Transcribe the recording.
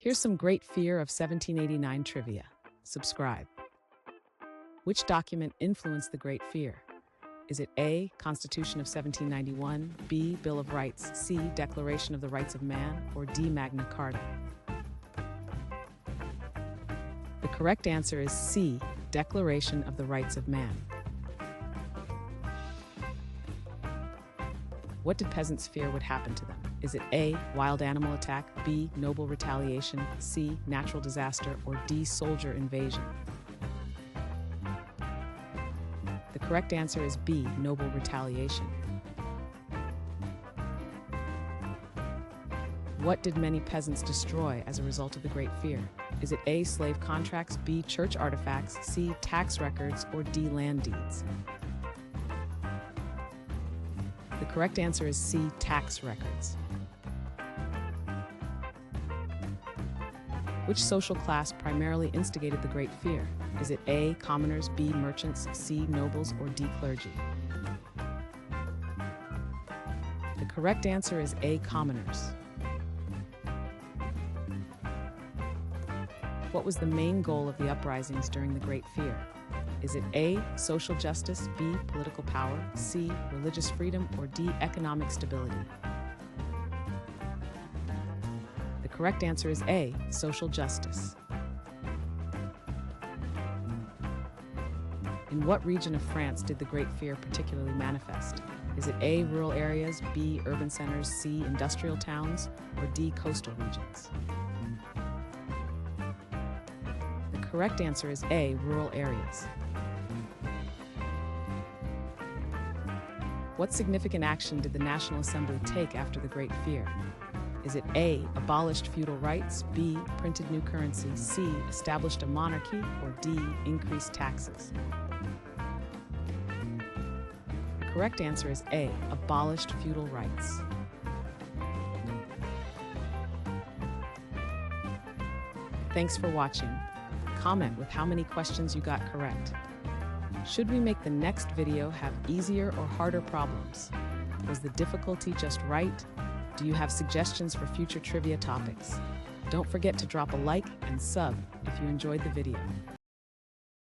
Here's some great fear of 1789 trivia. Subscribe. Which document influenced the Great Fear? Is it A, Constitution of 1791, B, Bill of Rights, C, Declaration of the Rights of Man, or D, Magna Carta? The correct answer is C, Declaration of the Rights of Man. What did peasants fear would happen to them? Is it A, wild animal attack, B, noble retaliation, C, natural disaster, or D, soldier invasion? The correct answer is B, noble retaliation. What did many peasants destroy as a result of the Great Fear? Is it A, slave contracts, B, church artifacts, C, tax records, or D, land deeds? The correct answer is C, tax records. Which social class primarily instigated the Great Fear? Is it A, commoners, B, merchants, C, nobles, or D, clergy? The correct answer is A, commoners. What was the main goal of the uprisings during the Great Fear? Is it A, social justice, B, political power, C, religious freedom, or D, economic stability? The correct answer is A, social justice. In what region of France did the Great Fear particularly manifest? Is it A, rural areas, B, urban centers, C, industrial towns, or D, coastal regions? The correct answer is A, rural areas. What significant action did the National Assembly take after the Great Fear? Is it A, abolished feudal rights, B, printed new currency, C, established a monarchy, or D, increased taxes? The correct answer is A, abolished feudal rights. Thanks for watching. Comment with how many questions you got correct. Should we make the next video have easier or harder problems? Was the difficulty just right? Do you have suggestions for future trivia topics? Don't forget to drop a like and sub if you enjoyed the video.